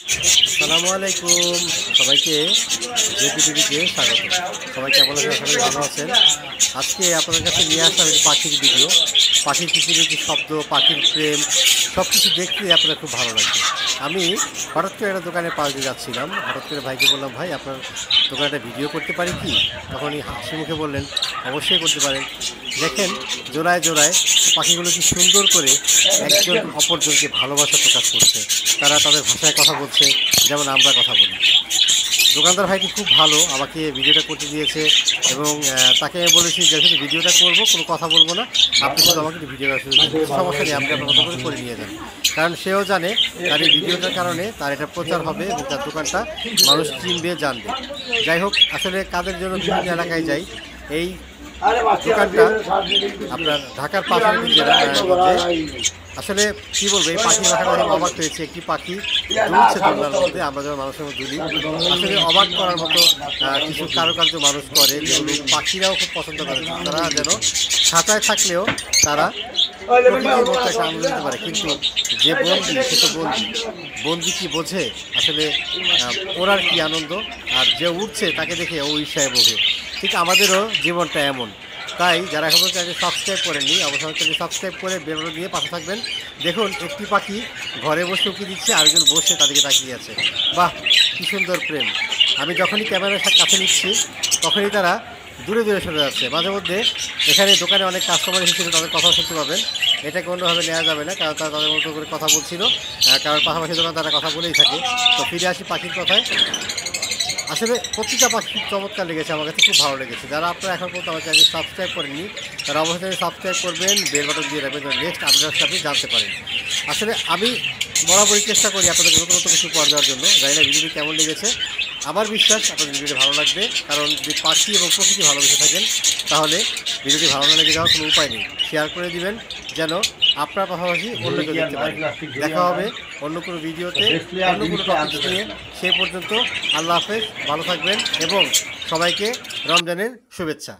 আসসালামু আলাইকুম সবাইকে জেপি টিভিতে স্বাগত। সবাই কেমন আছেন? আশা করি ভালো আছেন। আজকে আপনাদের কাছে নিয়ে আসলাম একটি পাখির ভিডিও। পাখির কিচিরমিচির শব্দ, পাখির প্রেম সব কিছু দেখতে আপনার খুব ভালো লাগবে। আমি হঠাৎ করে একটা দোকানে পাশ দিয়ে যাচ্ছিলাম। হঠাৎ করে ভাইকে বললাম, ভাই আপনার দোকানে একটা ভিডিও করতে পারি কি? তখনই হাসি মুখে বললেন, অবশ্যই করতে পারেন। দেখেন জোড়ায় জোড়ায় পাখিগুলো কি সুন্দর করে একজন অপরজনকে ভালোবাসা প্রকাশ করছে। তারা তাদের ভাষায় কথা বলছে, যেমন আমরা কথা বলি। দোকানদার ভাইটি খুব ভালো, আমাকে ভিডিওটা করতে দিয়েছে এবং তাকে আমি বলেছি যে শুধু ভিডিওটা করবো, কোনো কথা বলবো না, আপনি শুধু আমাকে ভিডিওটা শুধু সমস্যা নেই, আপনি আপনার মতো করে নিয়ে যান। কারণ সেও জানে তার এই ভিডিওটার কারণে তার এটা প্রচার হবে এবং তার দোকানটা মানুষ চিনবে, জানবে। যাই হোক, আসলে কাদের জন্য বিভিন্ন এলাকায় যাই, এই দোকানটা আপনার ঢাকার পাশাপাশি জেলা আসলে কি বলবো, এই পাখি দেখাটা আমি অবাক হয়েছে। একটি পাখি দুলছে দোলনার মধ্যে, আমরা যেমন মানুষের মধ্যে দুলি, আসলে অবাক করার মতো কিছু কারুকার্য মানুষ করে, যেগুলো পাখিরাও খুব পছন্দ করে। তারা যেন খাঁচায় থাকলেও তারা প্রকৃতির মতো একটা আনন্দ দিতে পারে, কিন্তু যে বন্দি সে তো বন্দি। বন্দি কি বোঝে আসলে ওরার কি আনন্দ, আর যে উঠছে তাকে দেখে ও ঈর্ষায় বোঝে। ঠিক আমাদেরও জীবনটা এমন। তাই যারা এখন চ্যানেলটি সাবস্ক্রাইব করেননি, অবশ্যই চ্যানেলটি সাবস্ক্রাইব করে বেল দিয়ে পাশে থাকবেন। দেখুন একটি পাখি ঘরে বসে উঁকি দিচ্ছে, আরেকজন বসে তাদেরকে তাকিয়ে আছে। বাহ, কী সুন্দর প্রেম! আমি যখনই ক্যামেরার কাছে নিচ্ছি তখনই তারা দূরে দূরে সরে যাচ্ছে। মাঝে মধ্যে এখানে দোকানে অনেক কাস্টমার এসেছিল, তাদের কথা শুনতে পাবেন। এটাকে অন্যভাবে নেওয়া যাবে না, কারণ তারা তাদের মতো করে কথা বলছিল, কারণ পাশাপাশি দোকান তারা কথা বলেই থাকে। তো ফিরে আসি পাখির কথায়। আসলে প্রতিটা পাখি খুব চমৎকার লেগেছে, আমার কাছে খুব ভালো লেগেছে। যারা আপনারা এখন পর্যন্ত আমার চ্যানেল সাবস্ক্রাইব করেননি, তারা অবশ্যই সাবস্ক্রাইব করবেন, বেল বাটন দিয়ে রাখবেন, নেক্সট আপডেটস আপনি জানতে পারেন। আসলে আমি বরাবরই চেষ্টা করি আপনাদের নতুন নতুন কিছু পড় দেওয়ার জন্য। জানি না ভিডিওটি কেমন লেগেছে, আমার বিশ্বাস আপনাদের ভিডিওটি ভালো লাগবে। কারণ যদি পাখি এবং প্রকৃতি ভালোবেসে থাকেন, তাহলে ভিডিওটি ভালো না লেগে যাওয়ার কোনো উপায় নেই। শেয়ার করে দিবেন যেন আপনার পাশাপাশি অন্য কেউ দেখতে পারে। দেখা হবে অন্য কোনো ভিডিওতে, অন্য কোনো টপিক নিয়ে। সেই পর্যন্ত আল্লাহ হাফেজ, ভালো থাকবেন এবং সবাইকে রমজানের শুভেচ্ছা।